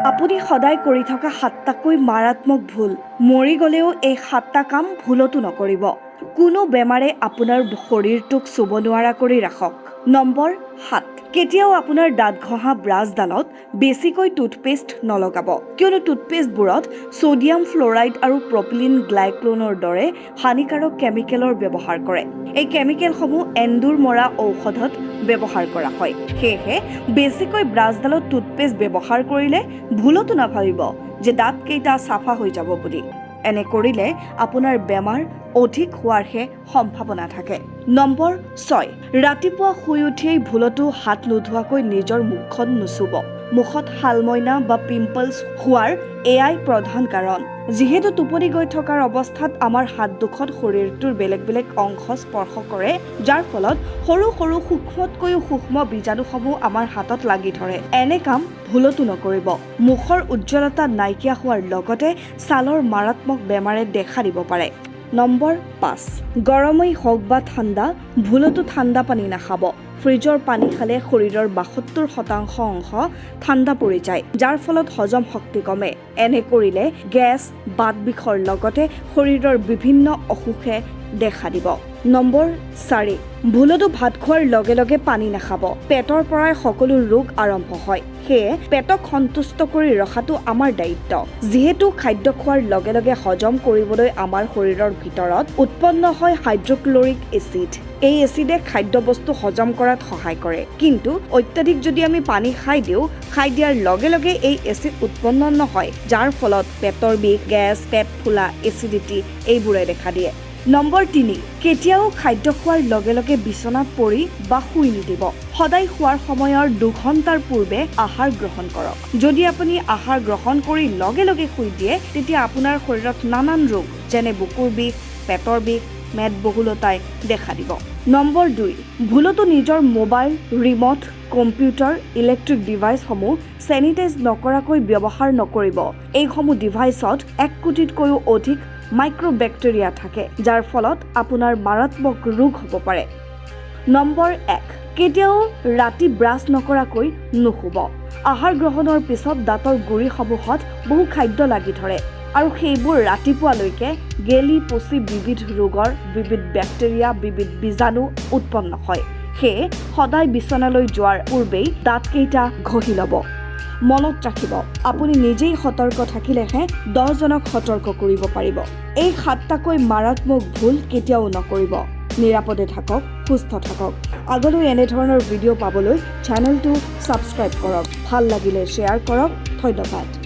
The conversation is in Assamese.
আপুনি সদায় কৰি থকা 7টাকৈ মাৰাত্মক ভুল মৰি গ'লেও এই 7টা কাম ভুলতো নকৰিব। কোনো বেমাৰে আপোনাৰ শৰীৰটোক চুব নোৱাৰা কৰি ৰাখক। নম্বৰ 7, কেতিয়াও আপোনাৰ দাঁত ঘঁহা ব্ৰাছডালত বেছিকৈ টুথপেষ্ট নলগাব, কিয়নো টুথপেষ্টবোৰত ছ'ডিয়াম ফ্ল'ৰাইড আৰু প্ৰপিলিন গ্লাইক'লৰ দৰে হানিকাৰক কেমিকেলৰ ব্যৱহাৰ কৰে। এই কেমিকেলসমূহ এন্দুৰ মৰা ঔষধত ব্যৱহাৰ কৰা হয়। সেয়েহে বেছিকৈ ব্ৰাছডালত টুথপেষ্ট ব্যৱহাৰ কৰিলে ভুলতো নাভাবিব যে দাঁতকেইটা চাফা হৈ যাব বুলি। এনে কৰিলে আপোনাৰ বেমাৰ অধিক হোৱাৰহে সম্ভাৱনা থাকে। নম্বৰ 6, ৰাতিপুৱা শুই উঠিয়েই ভুলতো হাত নোধোৱাকৈ নিজৰ মুখখন নুচুব। মুখত শালমইনা বা পিম্পলছ হোৱাৰ এয়াই প্ৰধান কাৰণ। যিহেতু টোপনি গৈ থকাৰ অৱস্থাত আমাৰ হাত দুখন শৰীৰটোৰ বেলেগ বেলেগ অংশ স্পৰ্শ কৰে, যাৰ ফলত সৰু সৰু সূক্ষ্মতকৈও সূক্ষ্ম বীজাণুসমূহ আমাৰ হাতত লাগি ধৰে। এনে কাম ভুলতো নকৰিব। মুখৰ উজ্জ্বলতা নাইকিয়া হোৱাৰ লগতে ছালৰ মাৰাত্মক বেমাৰে দেখা দিব পাৰে। নম্বৰ 5, গৰমেই হওক বা ঠাণ্ডা, ভুলতো ঠাণ্ডা পানী নাখাব। ফ্ৰিজৰ পানী খালে শৰীৰৰ 72% অংশ ঠাণ্ডা পৰি যায়, যাৰ ফলত হজম শক্তি কমে। এনে কৰিলে গেছ, বাত বিষৰ লগতে শৰীৰৰ বিভিন্ন অসুখে দেখা দিব। নম্বৰ 4, ভুলতো ভাত খোৱাৰ লগে লগে পানী নাখাব। পেটৰ পৰাই সকলো ৰোগ আৰম্ভ হয়। সেয়ে পেটক সন্তুষ্ট কৰি ৰখাটো আমাৰ দায়িত্ব। যিহেতু খাদ্য খোৱাৰ লগে লগে হজম কৰিবলৈ আমাৰ শৰীৰৰ ভিতৰত উৎপন্ন হয় হাইড্ৰক্লৰিক এচিড। এই এচিডে খাদ্যবস্তু হজম কৰাত সহায় কৰে। কিন্তু অত্যাধিক যদি আমি পানী খাই দিয়াৰ লগে লগে এই এচিড উৎপন্ন নহয়, যাৰ ফলত পেটৰ বিষ, গেছ, পেট ফুলা, এচিডিটি এইবোৰে দেখা দিয়ে। নম্বৰ 3, কেতিয়াও খাদ্য খোৱাৰ লগে লগে বিচনাত পৰি বা শুই নিদিব। সদায় খোৱাৰ সময়ৰ 2 ঘণ্টাৰ পূৰ্বে আহাৰ গ্ৰহণ কৰক। যদি আপুনি আহাৰ গ্ৰহণ কৰি লগে লগে শুই দিয়ে, তেতিয়া আপোনাৰ শৰীৰত নানান ৰোগ যেনে বুকুৰ বিষ, পেটৰ বিষ, মেদবহুলতাই দেখা দিব। নম্বৰ 2, ভুলতো নিজৰ মোবাইল, ৰিমট, কম্পিউটাৰ, ইলেক্ট্ৰিক ডিভাইচসমূহ চেনিটাইজ নকৰাকৈ ব্যৱহাৰ নকৰিব। এইসমূহ ডিভাইচত 1 কোটিতকৈও অধিক মাইক্ৰ'বেক্টেৰিয়া থাকে, যাৰ ফলত আপোনাৰ মাৰাত্মক ৰোগ হ'ব পাৰে। নম্বৰ 1, কেতিয়াও ৰাতি ব্ৰাছ নকৰাকৈ নুশুব। আহাৰ গ্ৰহণৰ পিছত দাঁতৰ গুৰিসমূহত বহু খাদ্য লাগি ধৰে আৰু সেইবোৰ ৰাতিপুৱালৈকে গেলি পচি বিবিধ ৰোগৰ বিবিধ বেক্টেৰিয়া, বিবিধ বীজাণু উৎপন্ন হয়। সেয়ে সদায় বিচনালৈ যোৱাৰ পূৰ্বেই দাঁতকেইটা ঘঁহি ল'ব। মনত ৰাখিব, আপুনি নিজেই সতৰ্ক থাকিলেহে 10জনক সতৰ্ক কৰিব পাৰিব। এই 7টাকৈ মাৰাত্মক ভুল কেতিয়াও নকৰিব। নিৰাপদে থাকক, সুস্থ থাকক। আগলৈ এনেধৰণৰ ভিডিঅ' পাবলৈ চেনেলটো ছাবস্ক্ৰাইব কৰক। ভাল লাগিলে শ্বেয়াৰ কৰক। ধন্যবাদ।